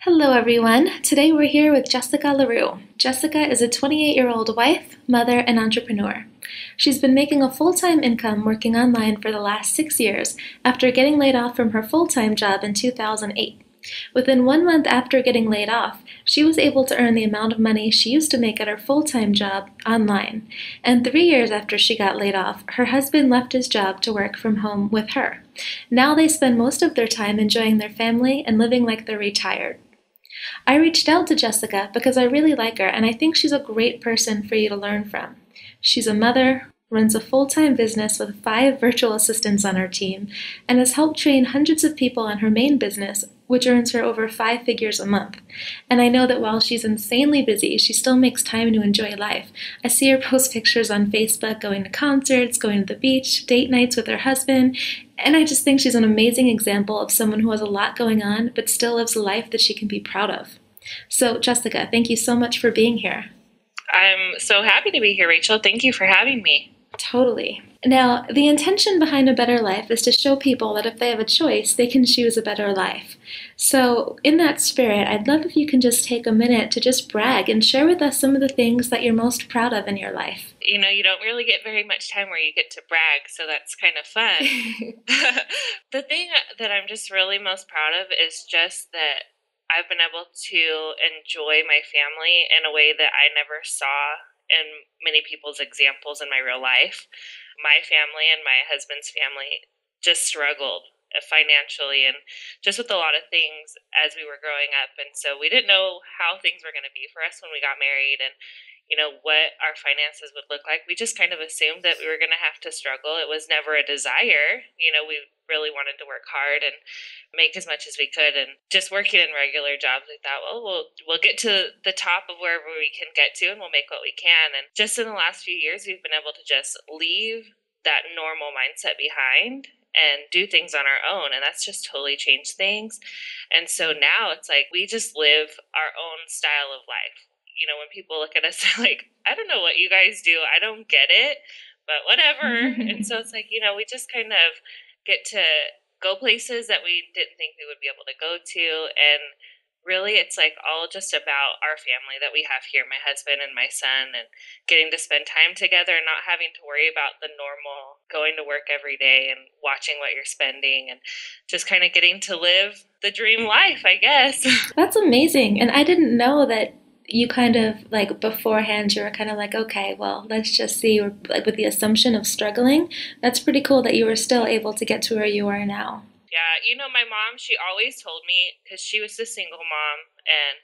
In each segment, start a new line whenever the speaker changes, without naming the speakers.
Hello, everyone. Today we're here with Jessica Larrew. Jessica is a 28-year-old wife, mother, and entrepreneur. She's been making a full-time income working online for the last 6 years after getting laid off from her full-time job in 2008. Within 1 month after getting laid off, she was able to earn the amount of money she used to make at her full-time job online. And 3 years after she got laid off, her husband left his job to work from home with her. Now they spend most of their time enjoying their family and living like they're retired. I reached out to Jessica because I really like her and I think she's a great person for you to learn from. She's a mother, runs a full-time business with 5 virtual assistants on her team, and has helped train hundreds of people on her main business, which earns her over 5 figures a month. And I know that while she's insanely busy, she still makes time to enjoy life. I see her post pictures on Facebook going to concerts, going to the beach, date nights with her husband, and I just think she's an amazing example of someone who has a lot going on but still lives a life that she can be proud of. So, Jessica, thank you so much for being here.
I'm so happy to be here, Rachel. Thank you for having me.
Totally. Now, the intention behind A Better Life is to show people that if they have a choice, they can choose a better life. So, in that spirit, I'd love if you can just take a minute to just brag and share with us some of the things that you're most proud of in your life.
You don't really get very much time where you get to brag, so that's kind of fun. The thing that I'm just really most proud of is just that I've been able to enjoy my family in a way that I never saw in many people's examples in my real life. My family and my husband's family just struggled financially and just with a lot of things as we were growing up. And so we didn't know how things were going to be for us when we got married and what our finances would look like. We just kind of assumed that we were going to have to struggle. It was never a desire. We really wanted to work hard and make as much as we could. And just working in regular jobs, we thought, well, we'll get to the top of wherever we can get to and we'll make what we can. And just in the last few years, we've been able to just leave that normal mindset behind and do things on our own. And that's just totally changed things. And so now it's like we just live our own style of life. When people look at us, they're like, I don't know what you guys do. I don't get it, but whatever. And so it's like, we just kind of get to go places that we didn't think we would be able to go to. And really, it's like all just about our family that we have here, my husband and my son, and getting to spend time together and not having to worry about the normal going to work every day and watching what you're spending and just kind of getting to live the dream life, I guess.
That's amazing. And I didn't know that you kind of like beforehand you were kind of like, okay, well, let's just see, or like with the assumption of struggling. That's pretty cool that you were still able to get to where you are now.
Yeah, my mom, she always told me, because she was a single mom, and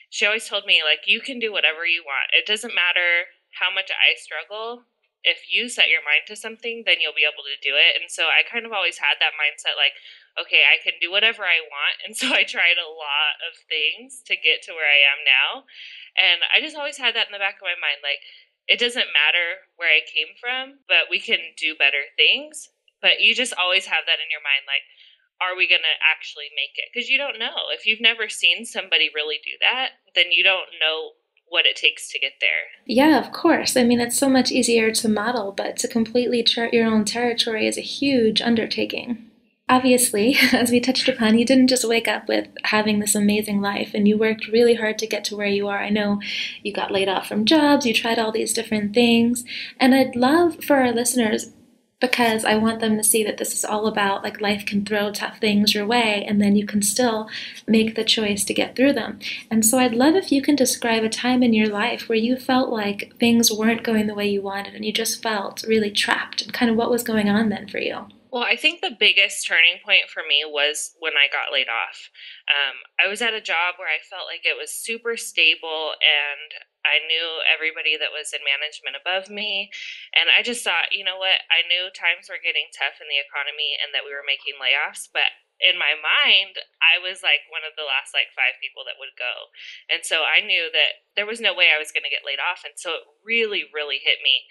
she always told me, like, you can do whatever you want. It doesn't matter how much I struggle. If you set your mind to something, then you'll be able to do it. And so I kind of always had that mindset, like, okay, I can do whatever I want. And so I tried a lot of things to get to where I am now. And I just always had that in the back of my mind, like, it doesn't matter where I came from, but we can do better things. But you just always have that in your mind, like, are we going to actually make it? Because you don't know. If you've never seen somebody really do that, then you don't know what it takes to get there.
Yeah, of course. I mean, it's so much easier to model, but to completely chart your own territory is a huge undertaking. Obviously, as we touched upon, you didn't just wake up with having this amazing life, and you worked really hard to get to where you are. I know you got laid off from jobs, you tried all these different things, and I'd love for our listeners, because I want them to see that this is all about like life can throw tough things your way and then you can still make the choice to get through them. And so I'd love if you can describe a time in your life where you felt like things weren't going the way you wanted and you just felt really trapped, and kind of what was going on then for you.
Well, I think the biggest turning point for me was when I got laid off. I was at a job where I felt like it was super stable and I knew everybody that was in management above me. And I just thought, you know what? I knew times were getting tough in the economy and that we were making layoffs. But in my mind, I was like one of the last 5 people that would go. And so I knew that there was no way I was going to get laid off. And so it really, really hit me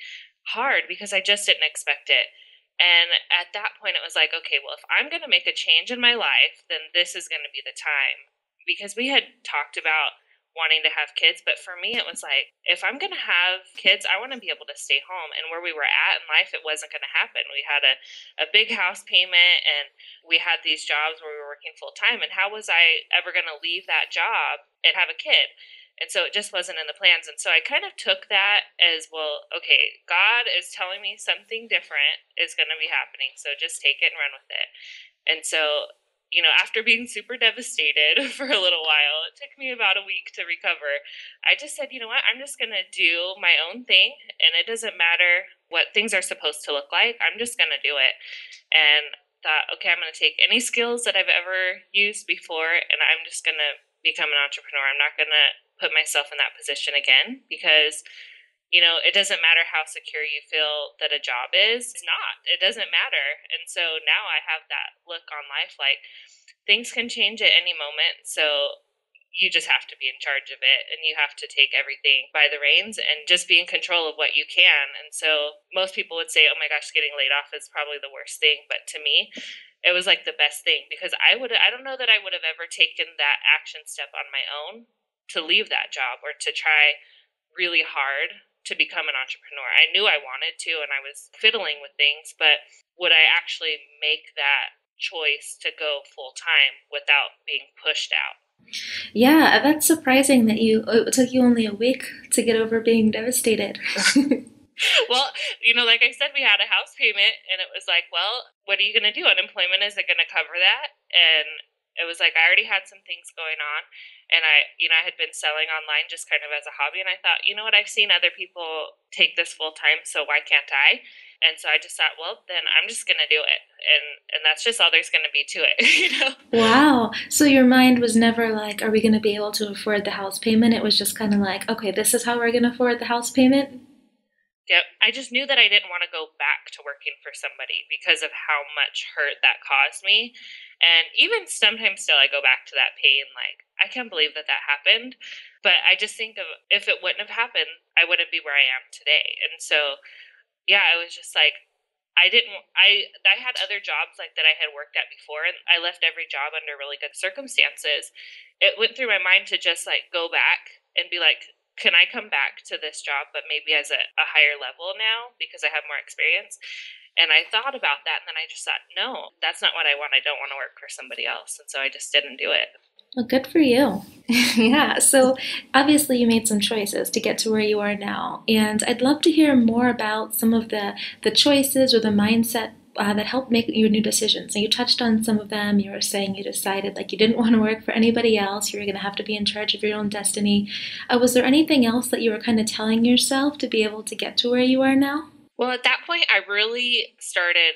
hard because I just didn't expect it. And at that point, it was like, okay, well, if I'm going to make a change in my life, then this is going to be the time. Because we had talked about wanting to have kids. But for me, it was like, if I'm going to have kids, I want to be able to stay home. And where we were at in life, it wasn't going to happen. We had a big house payment, and we had these jobs where we were working full time. And how was I ever going to leave that job and have a kid? And so it just wasn't in the plans. And so I kind of took that as, well, okay, God is telling me something different is going to be happening. So just take it and run with it. And so, after being super devastated for a little while, it took me about a week to recover. I just said, you know what, I'm just going to do my own thing. And it doesn't matter what things are supposed to look like. I'm just going to do it. And thought, okay, I'm going to take any skills that I've ever used before, and I'm just going to become an entrepreneur. I'm not going to put myself in that position again, because it doesn't matter how secure you feel that a job is. It's not. It doesn't matter. And so now I have that look on life, like things can change at any moment. So you just have to be in charge of it, and you have to take everything by the reins and just be in control of what you can. And so most people would say, oh my gosh, getting laid off is probably the worst thing. But to me, it was like the best thing, because I don't know that I would have ever taken that action step on my own to leave that job or to try really hard to become an entrepreneur. I knew I wanted to, and I was fiddling with things, but would I actually make that choice to go full time without being pushed out?
Yeah, that's surprising that it took you only a week to get over being devastated.
Well, like I said, we had a house payment, and it was like, well, what are you going to do? Unemployment isn't going to cover that. And it was like, I already had some things going on, and I had been selling online just kind of as a hobby. And I thought, you know what? I've seen other people take this full time, so why can't I? And so I just thought, well, then I'm just going to do it. And that's just all there's going to be to it.
Wow. So your mind was never like, are we going to be able to afford the house payment? It was just kind of like, okay, this is how we're going to afford the house payment.
Yep. I just knew that I didn't want to go back to working for somebody because of how much hurt that caused me. And even sometimes still, I go back to that pain. Like, I can't believe that happened. But I just think of, if it wouldn't have happened, I wouldn't be where I am today. And so, yeah, I was just like, I had other jobs like that I had worked at before, and I left every job under really good circumstances. It went through my mind to just like go back and be like, can I come back to this job, but maybe as a higher level now because I have more experience? And I thought about that, and then I just thought, no, that's not what I want. I don't want to work for somebody else. And so I just didn't do it.
Well, good for you. Yeah, so obviously you made some choices to get to where you are now. And I'd love to hear more about some of the choices or the mindset that helped make your new decisions. And you touched on some of them. You were saying you decided like you didn't want to work for anybody else. You were going to have to be in charge of your own destiny. Was there anything else that you were kind of telling yourself to be able to get to where you are now?
Well, at that point, I really started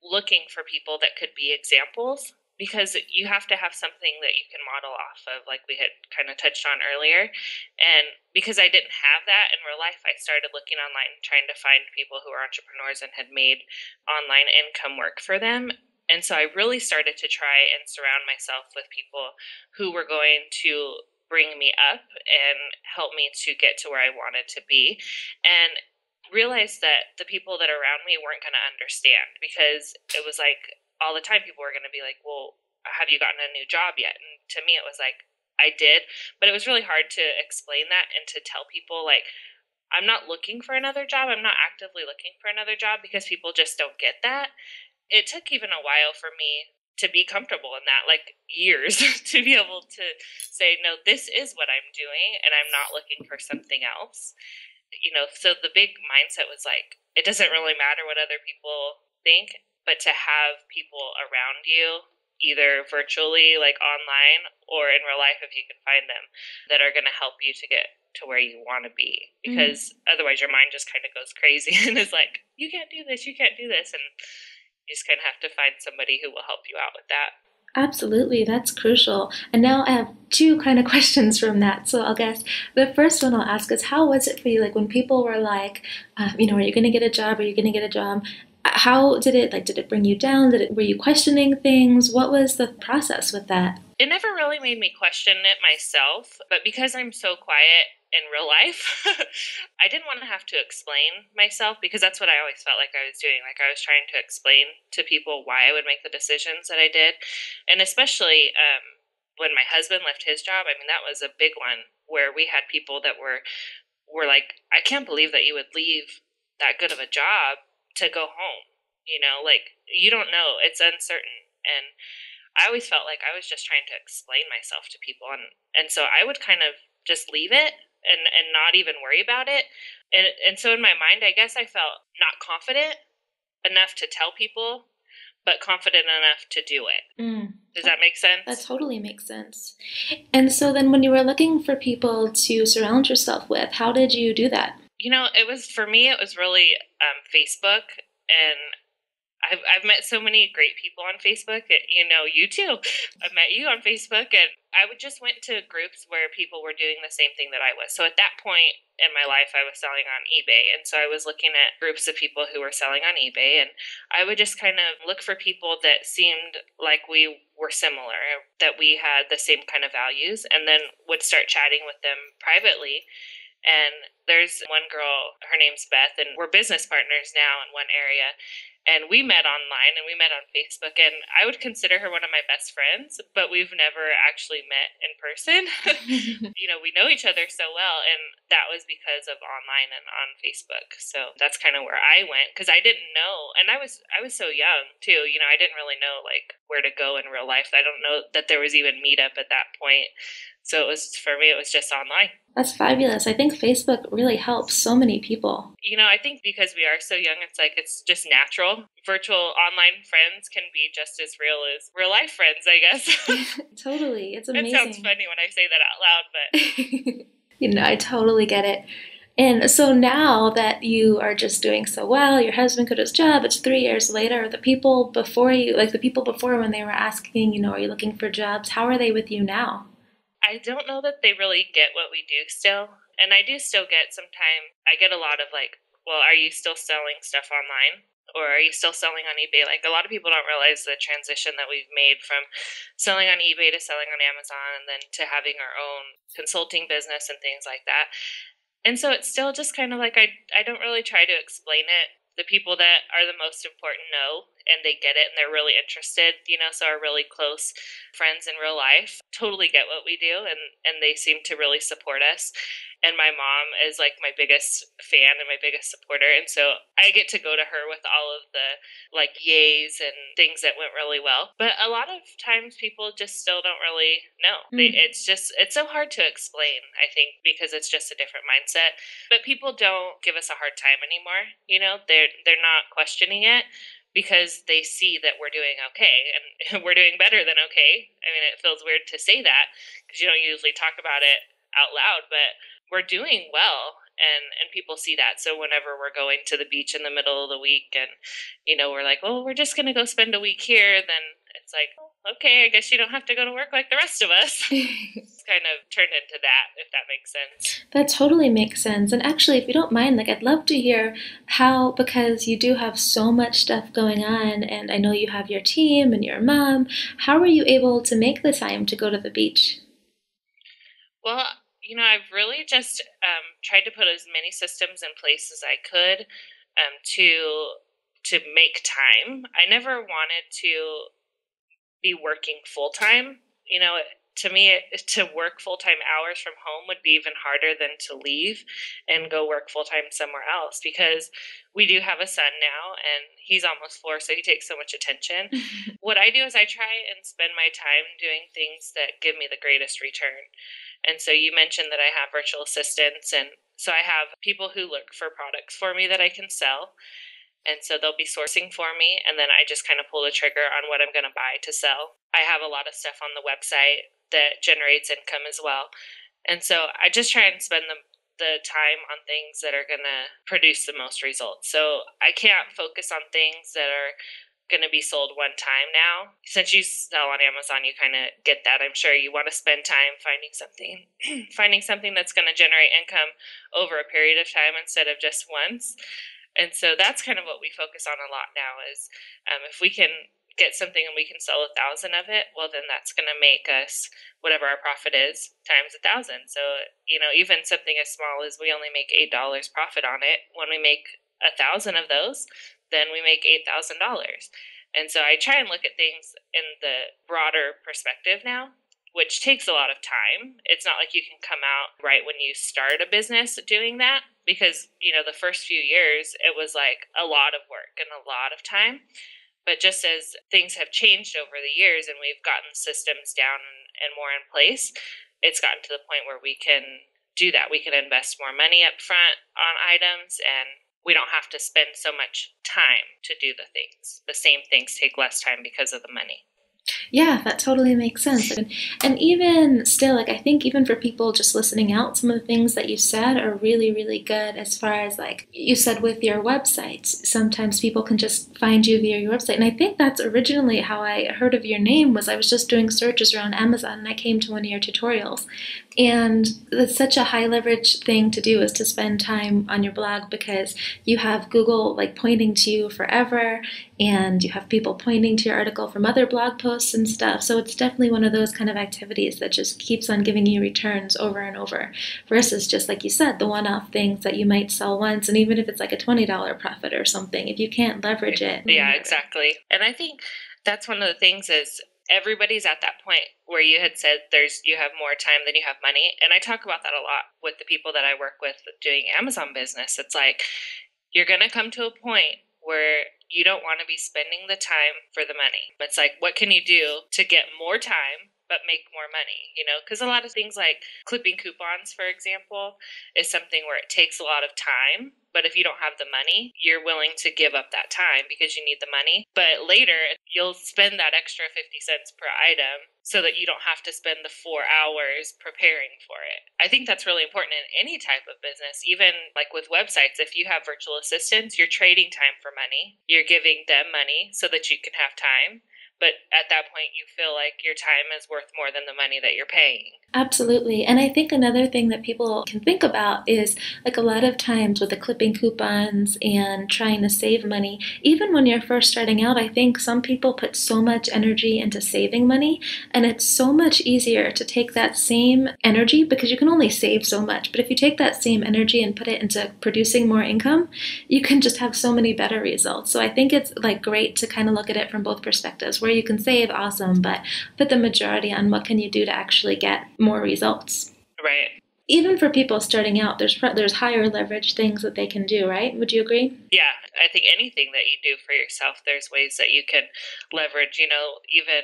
looking for people that could be examples, because you have to have something that you can model off of, like we had kind of touched on earlier. And because I didn't have that in real life, I started looking online, trying to find people who were entrepreneurs and had made online income work for them. And so I really started to try and surround myself with people who were going to bring me up and help me to get to where I wanted to be. And realized that the people that are around me weren't going to understand, because it was like all the time people were going to be like, well, have you gotten a new job yet? And to me, it was like, I did, but it was really hard to explain that and to tell people, like, I'm not looking for another job. I'm not actively looking for another job, because people just don't get that. It took even a while for me to be comfortable in that, like years, to be able to say, no, this is what I'm doing, and I'm not looking for something else. So the big mindset was like, it doesn't really matter what other people think, but to have people around you, either virtually, like online, or in real life, if you can find them, that are going to help you to get to where you want to be. Because otherwise your mind just kind of goes crazy and is like, you can't do this, you can't do this. And you just kind of have to find somebody who will help you out with that.
Absolutely, that's crucial. And now I have two kind of questions from that. So I'll guess the first one I'll ask is, how was it for you? Like when people were like, are you going to get a job? Are you going to get a job? How did it, like, did it bring you down? Were you questioning things? What was the process with that?
It never really made me question it myself, but because I'm so quiet in real life, I didn't want to have to explain myself, because that's what I always felt like I was doing. Like I was trying to explain to people why I would make the decisions that I did. And especially when my husband left his job, I mean, that was a big one where we had people that were like, I can't believe that you would leave that good of a job to go home. Like, you don't know. It's uncertain. And I always felt like I was just trying to explain myself to people. And so I would kind of just leave it and not even worry about it. And so in my mind, I guess I felt not confident enough to tell people, but confident enough to do it. Does that make sense?
That totally makes sense. And so then when you were looking for people to surround yourself with, how did you do that?
For me, it was really Facebook. And I've met so many great people on Facebook. You too. I've met you on Facebook, and I just went to groups where people were doing the same thing that I was. So at that point in my life, I was selling on eBay, and so I was looking at groups of people who were selling on eBay, and I would just kind of look for people that seemed like we were similar, that we had the same kind of values, and then would start chatting with them privately. And there's one girl, her name's Beth, and we're business partners now in one area. And we met online and we met on Facebook, and I would consider her one of my best friends, but we've never actually met in person. We know each other so well, and that was because of online and on Facebook. So that's kind of where I went, because I didn't know, and I was so young too. I didn't really know like where to go in real life. I don't know that there was even Meetup at that point. So for me, it was just online.
That's fabulous. I think Facebook really helps so many people.
I think because we are so young, it's just natural. Virtual online friends can be just as real as real life friends, I guess.
Totally. It's amazing.
It sounds funny when I say that out loud, but...
I totally get it. And so now that you are just doing so well, your husband quit his job, it's 3 years later, the people before you, like the people before when they were asking, are you looking for jobs, how are they with you now?
I don't know that they really get what we do still. And I do still get I get a lot of like, well, are you still selling stuff online? Or are you still selling on eBay? Like, a lot of people don't realize the transition that we've made from selling on eBay to selling on Amazon, and then to having our own consulting business and things like that. And so it's still just kind of like, I don't really try to explain it. The people that are the most important know, and they get it, and they're really interested, so our really close friends in real life totally get what we do, and they seem to really support us. And my mom is like my biggest fan and my biggest supporter. And so I get to go to her with all of the like yays and things that went really well. But a lot of times people just still don't really know. It's so hard to explain, I think, because it's just a different mindset. But people don't give us a hard time anymore. They're not questioning it, because they see that we're doing okay, and we're doing better than okay. I mean, it feels weird to say that because you don't usually talk about it out loud, but we're doing well, and people see that. So whenever we're going to the beach in the middle of the week and, we're like, well, we're just going to go spend a week here, then it's like, okay, I guess you don't have to go to work like the rest of us. It's kind of turned into that, if that makes sense.
That totally makes sense. And actually, if you don't mind, like, I'd love to hear how, because you do have so much stuff going on, and I know you have your team and your mom, how were you able to make the time to go to the beach?
Well, I've really just tried to put as many systems in place as I could to make time. I never wanted to be working full time. To me, to work full time hours from home would be even harder than to leave and go work full time somewhere else, because we do have a son now, and he's almost 4, so he takes so much attention. What I do is I try and spend my time doing things that give me the greatest return. And so you mentioned that I have virtual assistants, and so I have people who look for products for me that I can sell. And so they'll be sourcing for me, and then I just kind of pull the trigger on what I'm going to buy to sell. I have a lot of stuff on the website that generates income as well. And so I just try and spend the time on things that are going to produce the most results. So I can't focus on things that are going to be sold one time now. Since you sell on Amazon, you kind of get that. I'm sure you want to spend time finding something that's going to generate income over a period of time instead of just once. And so that's kind of what we focus on a lot now is if we can get something and we can sell 1,000 of it, well, then that's going to make us whatever our profit is times 1,000. So, even something as small as we only make $8 profit on it. When we make 1,000 of those, then we make $8,000. And so I try and look at things in the broader perspective now, which takes a lot of time. It's not like you can come out right when you start a business doing that because, the first few years, it was like a lot of work and a lot of time. But just as things have changed over the years and we've gotten systems down and more in place, it's gotten to the point where we can do that. We can invest more money up front on items, and we don't have to spend so much time to do the things. The same things take less time because of the money.
Yeah, that totally makes sense. And even still, I think even for people just listening out, some of the things that you said are really, really good as far as you said with your websites. Sometimes people can just find you via your website. And I think that's originally how I heard of your name was I was just doing searches around Amazon and I came to one of your tutorials. And it's such a high leverage thing to do is to spend time on your blog because you have Google pointing to you forever and you have people pointing to your article from other blog posts and stuff. So it's definitely one of those kind of activities that just keeps on giving you returns over and over versus just like you said, the one-off things that you might sell once. And even if it's a $20 profit or something, if you can't leverage it.
Yeah, exactly. And I think that's one of the things is everybody's at that point where you had said you have more time than you have money. And I talk about that a lot with the people that I work with doing Amazon business. It's like, you're going to come to a point where you don't want to be spending the time for the money. It's like, what can you do to get more time but make more money? Because a lot of things like clipping coupons, for example, is something where it takes a lot of time. But if you don't have the money, you're willing to give up that time because you need the money. But later, you'll spend that extra 50 cents per item so that you don't have to spend the 4 hours preparing for it. I think that's really important in any type of business, even with websites. If you have virtual assistants, you're trading time for money. You're giving them money so that you can have time. But at that point, you feel like your time is worth more than the money that you're paying.
Absolutely. And I think another thing that people can think about is a lot of times with the clipping coupons and trying to save money, even when you're first starting out, I think some people put so much energy into saving money, and it's so much easier to take that same energy because you can only save so much. But if you take that same energy and put it into producing more income, you can just have so many better results. So I think it's great to kind of look at it from both perspectives. Where you can save, awesome, but put the majority on what can you do to actually get more results.
Right.
Even for people starting out, there's higher leverage things that they can do, right? Would you agree?
Yeah, I think anything that you do for yourself, there's ways that you can leverage, even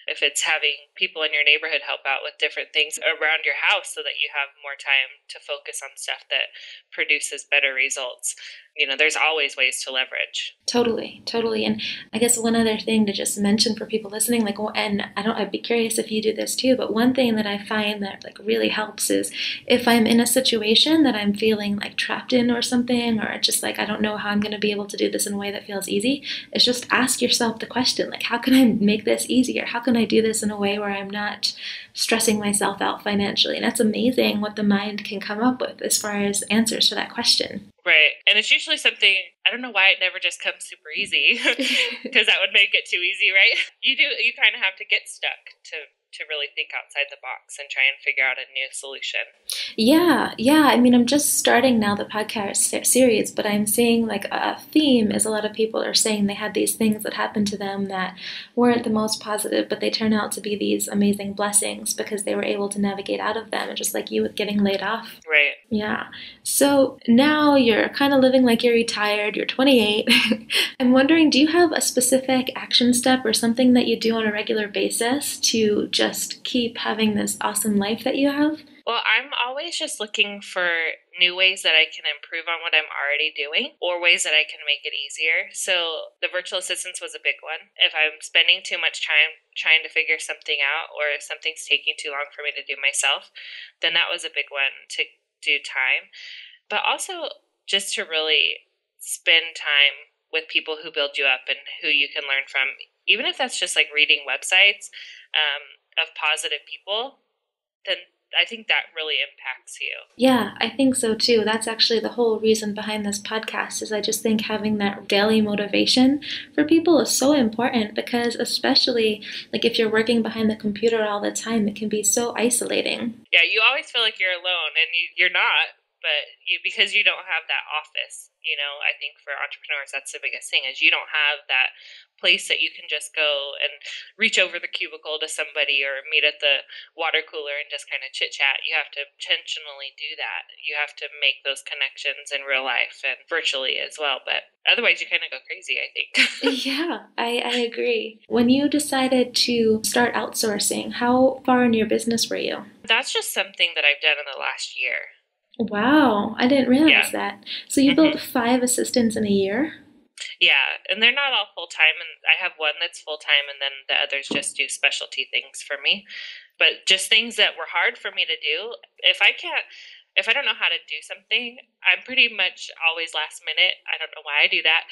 if it's having people in your neighborhood help out with different things around your house so that you have more time to focus on stuff that produces better results. There's always ways to leverage.
Totally. And I guess one other thing to just mention for people listening, and I'd be curious if you do this too, but one thing that I find that really helps is if I'm in a situation that I'm feeling trapped in or something, or just I don't know how I'm going to be able to do this in a way that feels easy, is just ask yourself the question, how can I make this easier? How can I do this in a way where I'm not stressing myself out financially? And that's amazing what the mind can come up with as far as answers to that question.
Right. And it's usually something, I don't know why it never just comes super easy, because that would make it too easy, right? You kind of have to get stuck to really think outside the box and try and figure out a new solution.
Yeah. I mean, I'm just starting now the podcast series, but I'm seeing a theme is a lot of people are saying they had these things that happened to them that weren't the most positive, but they turn out to be these amazing blessings because they were able to navigate out of them, just like you with getting laid off.
Right.
Yeah. So now you're kind of living like you're retired, you're 28. I'm wondering, do you have a specific action step or something that you do on a regular basis to just keep having this awesome life that you have?
Well, I'm always just looking for new ways that I can improve on what I'm already doing or ways that I can make it easier. So the virtual assistants was a big one. If I'm spending too much time trying to figure something out or if something's taking too long for me to do myself, then that was a big one to do time. But also just to really spend time with people who build you up and who you can learn from, even if that's just reading websites of positive people, then I think that really impacts you.
Yeah, I think so too. That's actually the whole reason behind this podcast is I just think having that daily motivation for people is so important because especially if you're working behind the computer all the time, it can be so isolating.
Yeah, you always feel like you're alone and you're not. but because you don't have that office, I think for entrepreneurs, that's the biggest thing is you don't have that place that you can just go and reach over the cubicle to somebody or meet at the water cooler and just kind of chit chat. You have to intentionally do that. You have to make those connections in real life and virtually as well. But otherwise, you kind of go crazy, I think.
Yeah, I agree. When you decided to start outsourcing, how far in your business were you?
That's just something that I've done in the last year.
Wow, I didn't realize that. So you built 5 assistants in a year?
Yeah, and they're not all full-time, and I have one that's full-time, and then the others just do specialty things for me. But just things that were hard for me to do. If I don't know how to do something, I'm pretty much always last minute. I don't know why I do that.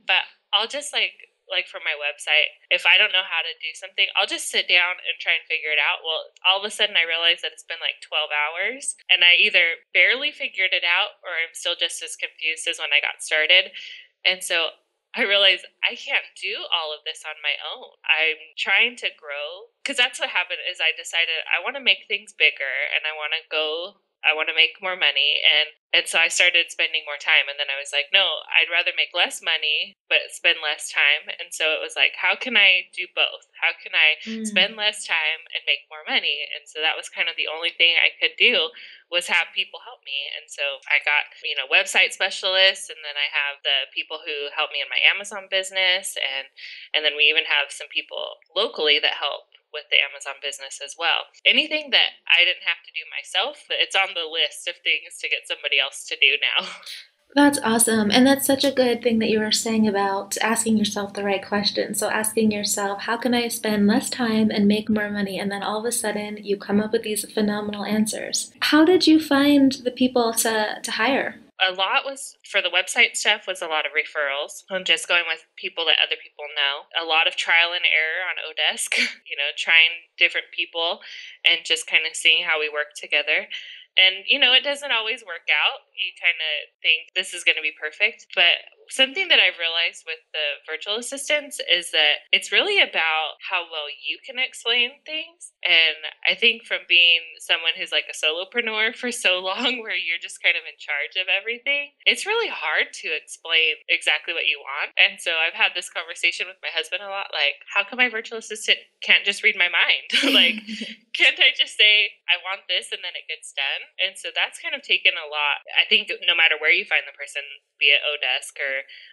But I'll just like for my website, if I don't know how to do something, I'll just sit down and try and figure it out. Well, all of a sudden I realize that it's been like 12 hours and I either barely figured it out or I'm still just as confused as when I got started. And so I realize I can't do all of this on my own. I'm trying to grow because that's what happened is I decided I want to make things bigger and I want to make more money. And so I started spending more time. And then I was like, no, I'd rather make less money, but spend less time. And so it was like, how can I do both? How can I spend less time and make more money? And so that was kind of the only thing I could do was have people help me. And so I got, website specialists, and then I have the people who help me in my Amazon business. And then we even have some people locally that help with the Amazon business as well. Anything that I didn't have to do myself, it's on the list of things to get somebody else to do now.
That's awesome. And that's such a good thing that you were saying about asking yourself the right question. So asking yourself, how can I spend less time and make more money? And then all of a sudden you come up with these phenomenal answers. How did you find the people to hire?
A lot was for the website stuff was a lot of referrals and just going with people that other people know. A lot of trial and error on Odesk, trying different people and just kind of seeing how we work together. And, it doesn't always work out. You kind of think this is going to be perfect. But something that I've realized with the virtual assistants is that it's really about how well you can explain things. And I think from being someone who's like a solopreneur for so long, where you're just kind of in charge of everything, it's really hard to explain exactly what you want. And so I've had this conversation with my husband a lot, like, how come my virtual assistant can't just read my mind? Like, can't I just say, I want this, and then it gets done? And so that's kind of taken a lot. I think no matter where you find the person, be it Odesk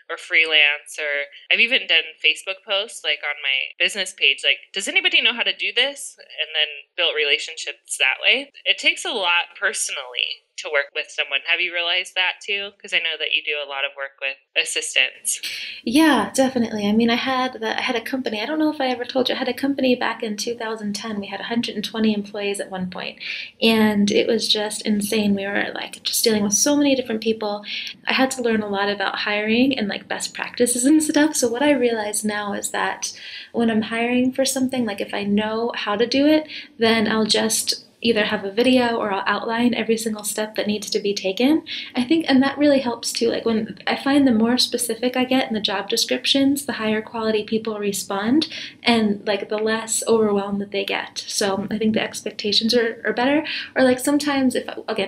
or freelance, or I've even done Facebook posts like on my business page, like, does anybody know how to do this? And then built relationships that way. It takes a lot personally to work with someone. Have you realized that too? Because I know that you do a lot of work with assistants.
Yeah, definitely. I mean, I had a company. I don't know if I ever told you. I had a company back in 2010. We had 120 employees at one point, and it was just insane. We were like just dealing with so many different people. I had to learn a lot about hiring and like best practices and stuff. So what I realize now is that when I'm hiring for something, like if I know how to do it, then I'll just either have a video or I'll outline every single step that needs to be taken. I think, and that really helps too. Like when I find the more specific I get in the job descriptions, the higher quality people respond and like the less overwhelmed that they get. So I think the expectations are better. Or like sometimes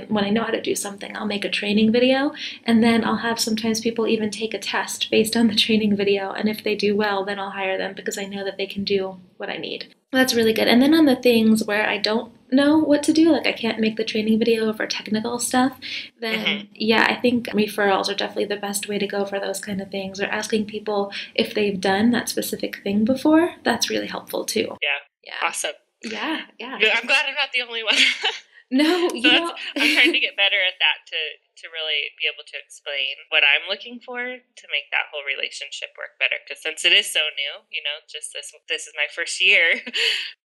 when I know how to do something, I'll make a training video and then I'll have sometimes people even take a test based on the training video. And if they do well, then I'll hire them because I know that they can do what I need. That's really good. And then on the things where I don't know what to do, like I can't make the training video for technical stuff, then I think referrals are definitely the best way to go for those kind of things, or asking people if they've done that specific thing before. That's really helpful too.
Yeah. Awesome.
Yeah.
I'm glad I'm not the only one.
No,
I'm trying to get better at that to really be able to explain what I'm looking for to make that whole relationship work better. Because since it is so new, just this is my first year.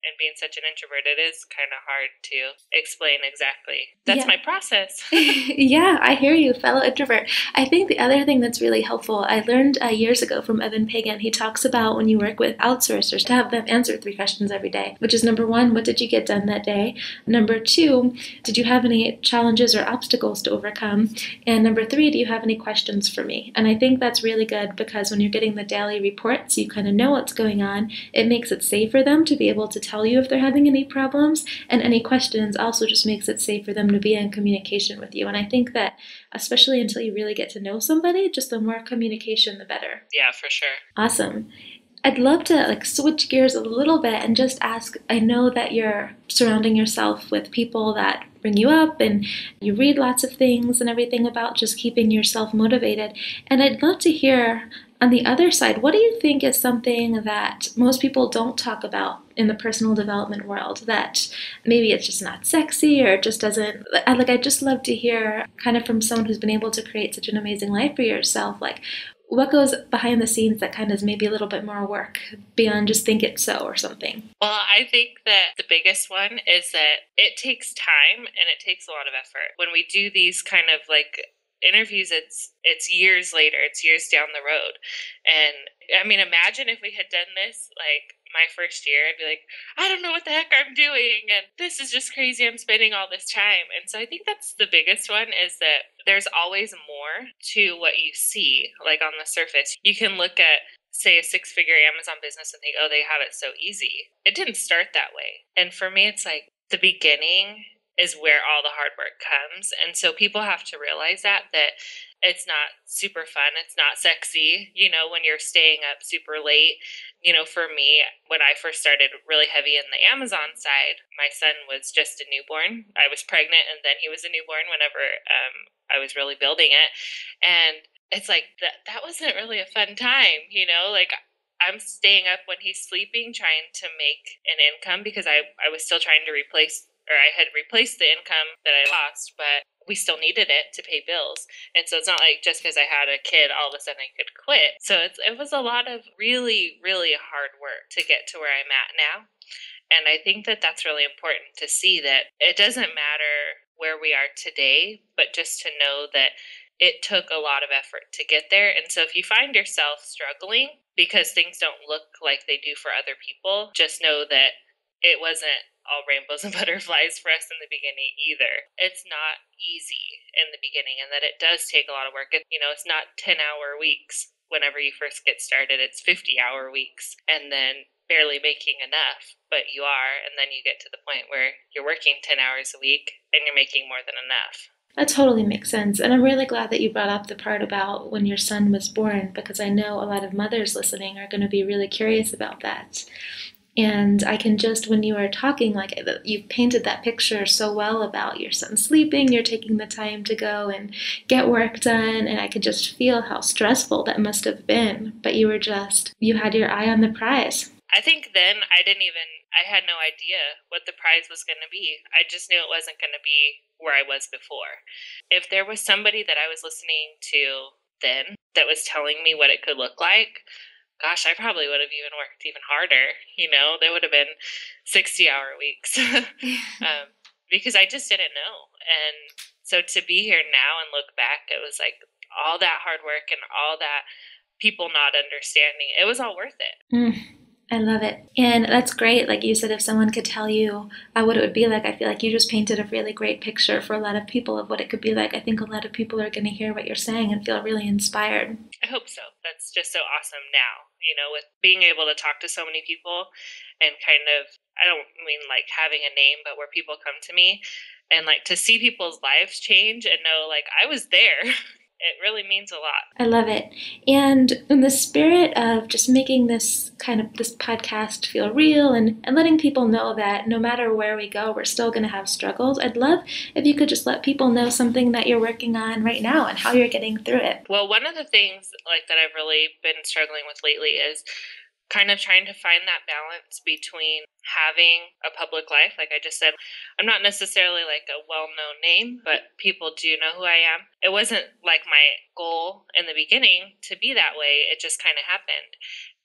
And being such an introvert, it is kind of hard to explain exactly. That's my process.
Yeah, I hear you, fellow introvert. I think the other thing that's really helpful, I learned years ago from Evan Pagan. He talks about when you work with outsourcers to have them answer 3 questions every day, which is number 1, what did you get done that day? Number 2, did you have any challenges or obstacles to overcome? them? And number three, do you have any questions for me? And I think that's really good because when you're getting the daily reports, you kind of know what's going on. It makes it safe for them to be able to tell you if they're having any problems, and any questions also just makes it safe for them to be in communication with you. And I think that especially until you really get to know somebody, just the more communication, the better.
Yeah, for sure.
Awesome. I'd love to switch gears a little bit and just ask, I know that you're surrounding yourself with people that bring you up and you read lots of things and everything about just keeping yourself motivated. And I'd love to hear on the other side, what do you think is something that most people don't talk about in the personal development world that maybe it's just not sexy or just doesn't, I'd just love to hear kind of from someone who's been able to create such an amazing life for yourself, what goes behind the scenes that kind of is maybe a little bit more work beyond just think it's so or something?
Well, I think that the biggest one is that it takes time and it takes a lot of effort. When we do these kind of interviews, it's years later, it's years down the road. And I mean, imagine if we had done this my first year, I'd be like, I don't know what the heck I'm doing, and this is just crazy, I'm spending all this time. And so I think that's the biggest one, is that there's always more to what you see, on the surface. You can look at, say, a 6-figure Amazon business and think, oh, they have it so easy. It didn't start that way. And for me, it's the beginning is where all the hard work comes. And so people have to realize that it's not super fun. It's not sexy, when you're staying up super late. For me, when I first started really heavy in the Amazon side, my son was just a newborn. I was pregnant and then he was a newborn whenever I was really building it. And it's that wasn't really a fun time, I'm staying up when he's sleeping, trying to make an income because I was still trying to I had replaced the income that I lost, but we still needed it to pay bills. And so it's not just because I had a kid, all of a sudden I could quit. So it was a lot of really, really hard work to get to where I'm at now. And I think that that's really important to see, that it doesn't matter where we are today, but just to know that it took a lot of effort to get there. And so if you find yourself struggling because things don't look like they do for other people, just know that it wasn't all rainbows and butterflies for us in the beginning either. It's not easy in the beginning, and that it does take a lot of work. It's not 10-hour weeks whenever you first get started. It's 50-hour weeks, and then barely making enough, but you are, and then you get to the point where you're working 10 hours a week and you're making more than enough.
That totally makes sense. And I'm really glad that you brought up the part about when your son was born, because I know a lot of mothers listening are going to be really curious about that. And I can just, when you were talking, you painted that picture so well about your son sleeping, you're taking the time to go and get work done, and I could just feel how stressful that must have been. But you had your eye on the prize.
I think then I had no idea what the prize was going to be. I just knew it wasn't going to be where I was before. If there was somebody that I was listening to then that was telling me what it could look like, gosh, I probably would have even worked even harder. There would have been 60-hour weeks because I just didn't know. And so to be here now and look back, it was all that hard work and all that people not understanding, it was all worth it.
I love it. And that's great. Like you said, if someone could tell you what it would be like, I feel like you just painted a really great picture for a lot of people of what it could be like. I think a lot of people are going to hear what you're saying and feel really inspired.
I hope so. That's just so awesome now, with being able to talk to so many people and kind of, I don't mean having a name, but where people come to me and to see people's lives change and know I was there. It really means a lot.
I love it. And in the spirit of just making this podcast feel real and letting people know that no matter where we go, we're still going to have struggles, I'd love if you could just let people know something that you're working on right now and how you're getting through it.
Well, one of the things that I've really been struggling with lately is kind of trying to find that balance between having a public life. Like I just said, I'm not necessarily a well-known name, but people do know who I am. It wasn't my goal in the beginning to be that way. It just kind of happened.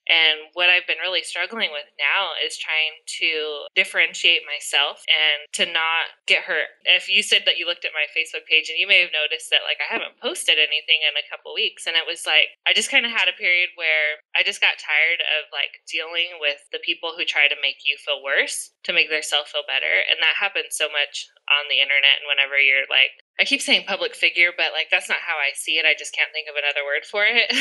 And what I've been really struggling with now is trying to differentiate myself and to not get hurt. If you said that you looked at my Facebook page, and you may have noticed that I haven't posted anything in a couple weeks, and it was I just kind of had a period where I just got tired of dealing with the people who try to make you feel worse to make themselves feel better. And that happens so much on the internet, and whenever you're I keep saying public figure, but like that's not how I see it. I just can't think of another word for it.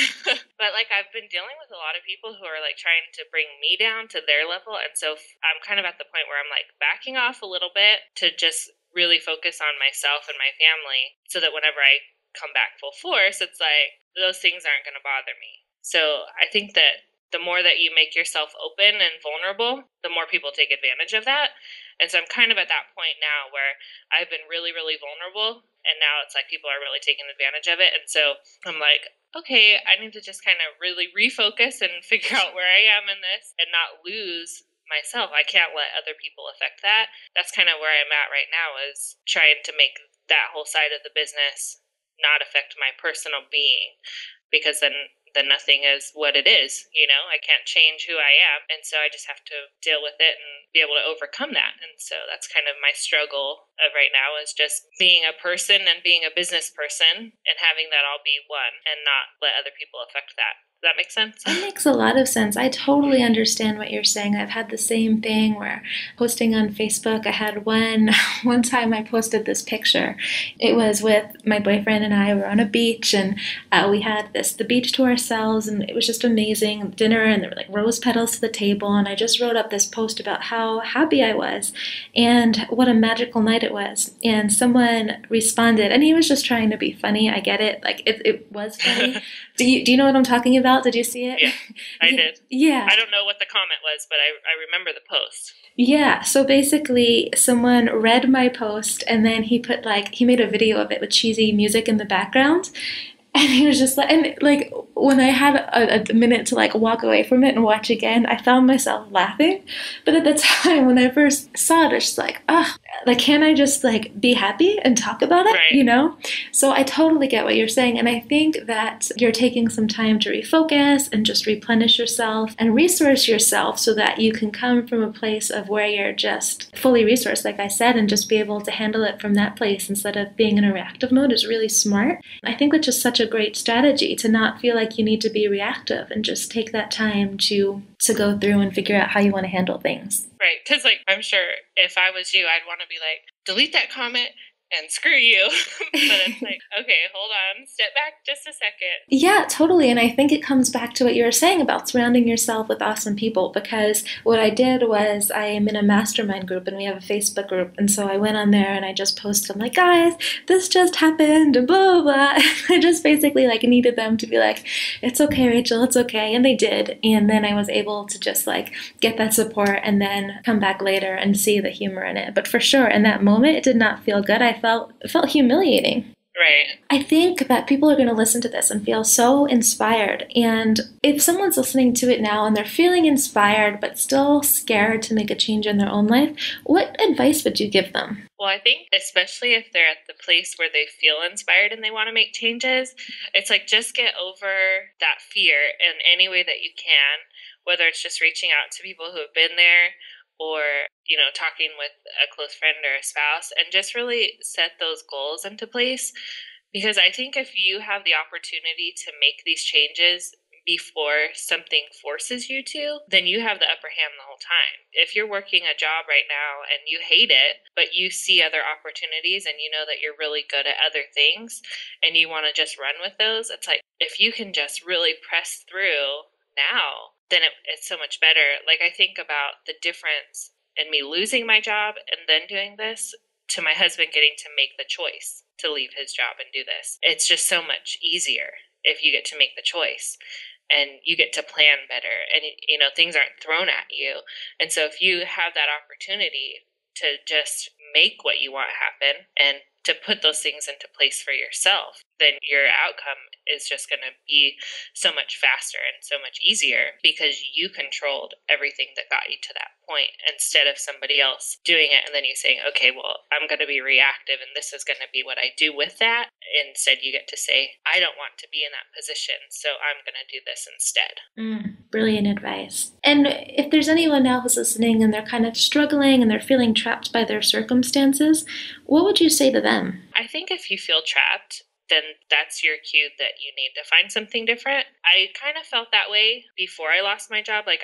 But like I've been dealing with a lot of people who are like trying to bring me down to their level, and so I'm kind of at the point where I'm like backing off a little bit to just really focus on myself and my family, so that whenever I come back full force, it's like those things aren't going to bother me. So I think that the more that you make yourself open and vulnerable, the more people take advantage of that. And so I'm kind of at that point now where I've been really, really vulnerable, and now it's like people are really taking advantage of it. And so I'm like, okay, I need to just kind of really refocus and figure out where I am in this and not lose myself. I can't let other people affect that. That's kind of where I'm at right now, is trying to make that whole side of the business not affect my personal being, because then nothing is what it is. I can't change who I am, and so I just have to deal with it and be able to overcome that. And so that's kind of my struggle of right now, is just being a person and being a business person and having that all be one and not let other people affect that. Does that make sense?
That makes a lot of sense. I totally understand what you're saying. I've had the same thing where posting on Facebook, I had one time I posted this picture. It was with my boyfriend and I were on a beach, and we had the beach to ourselves, and it was just amazing dinner, and there were like rose petals to the table, and I just wrote up this post about how happy I was and what a magical night it was. And someone responded, and he was just trying to be funny. I get it. Like it was funny. Do you know what I'm talking about? Did you see it?
Yeah, I did.
Yeah.
I don't know what the comment was, but I remember the post.
Yeah, so basically someone read my post, and then he made a video of it with cheesy music in the background. And he was just like, when I had a minute to like walk away from it and watch again, I found myself laughing. But at the time when I first saw it, I was just like, like, can't I just like be happy and talk about it,
right.
So I totally get what you're saying. And I think that you're taking some time to refocus and just replenish yourself and resource yourself so that you can come from a place of where you're just fully resourced, like I said, and just be able to handle it from that place instead of being in a reactive mode is really smart. I think that's just such a great strategy to not feel like you need to be reactive and just take that time to go through and figure out how you want to handle things.
Right, because like I'm sure if I was you, I'd want to be like, delete that comment and screw you. But it's like, okay, hold on, step back just a second.
Yeah, totally. And I think it comes back to what you were saying about surrounding yourself with awesome people, because what I did was I am in a mastermind group, and we have a Facebook group. And so I went on there and I just posted, I'm like, guys, this just happened, and blah, blah, blah. I just basically like needed them to be like, it's okay, Rachel, it's okay. And they did. And then I was able to just like get that support and then come back later and see the humor in it. But for sure, in that moment, it did not feel good. It felt humiliating.
Right.
I think that people are going to listen to this and feel so inspired. And if someone's listening to it now and they're feeling inspired but still scared to make a change in their own life, what advice would you give them?
Well, I think especially if they're at the place where they feel inspired and they want to make changes, it's like just get over that fear in any way that you can, whether it's just reaching out to people who have been there or, talking with a close friend or a spouse, and just really set those goals into place. Because I think if you have the opportunity to make these changes before something forces you to, then you have the upper hand the whole time. If you're working a job right now and you hate it, but you see other opportunities and you know that you're really good at other things and you want to just run with those, it's like if you can just really press through now, then it's so much better. Like I think about the difference in me losing my job and then doing this to my husband getting to make the choice to leave his job and do this. It's just so much easier if you get to make the choice and you get to plan better and, things aren't thrown at you. And so if you have that opportunity to just make what you want happen and to put those things into place for yourself, then your outcome is just going to be so much faster and so much easier because you controlled everything that got you to that point instead of somebody else doing it and then you saying, okay, well, I'm going to be reactive and this is going to be what I do with that. Instead, you get to say, I don't want to be in that position, so I'm going to do this instead.
Brilliant advice. And if there's anyone now who's listening and they're kind of struggling and they're feeling trapped by their circumstances, what would you say to them?
I think if you feel trapped, then that's your cue that you need to find something different. I kind of felt that way before I lost my job. Like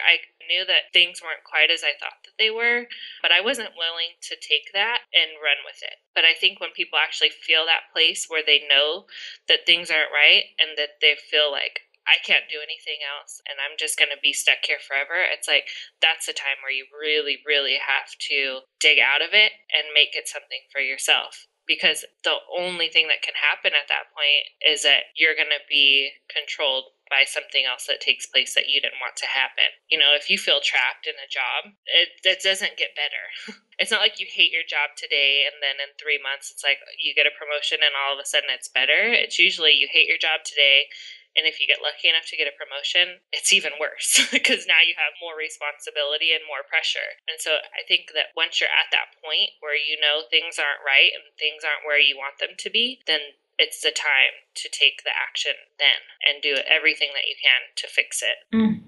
knew that things weren't quite as I thought that they were, but I wasn't willing to take that and run with it. But I think when people actually feel that place where they know that things aren't right and that they feel like, I can't do anything else and I'm just going to be stuck here forever, it's like that's the time where you really, really have to dig out of it and make it something for yourself. Because the only thing that can happen at that point is that you're going to be controlled by something else that takes place that you didn't want to happen. If you feel trapped in a job, it doesn't get better. It's not like you hate your job today and then in 3 months it's like you get a promotion and all of a sudden it's better. It's usually you hate your job today, and if you get lucky enough to get a promotion, it's even worse because now you have more responsibility and more pressure. And so I think that once you're at that point where you know things aren't right and things aren't where you want them to be, then it's the time to take the action then and do everything that you can to fix it.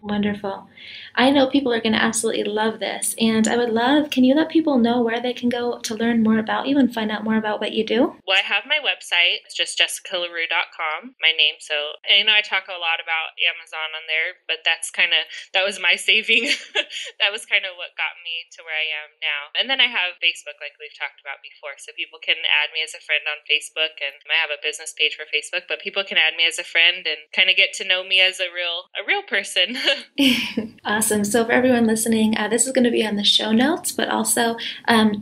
Wonderful. I know people are going to absolutely love this, and I would love, can you let people know where they can go to learn more about you and find out more about what you do?
Well, I have my website. It's just jessicalarrew.com, my name. So, I talk a lot about Amazon on there, but that was my saving. That was kind of what got me to where I am now. And then I have Facebook, like we've talked about before. So people can add me as a friend on Facebook, and I have a business page for Facebook, but people can add me as a friend and kind of get to know me as a real person.
Awesome. So for everyone listening, this is going to be on the show notes, but also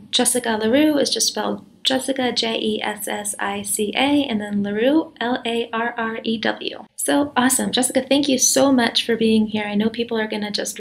Jessica Larrew is just spelled Jessica, Jessica, and then Larrew, Larrew. So awesome. Jessica, thank you so much for being here. I know people are going to just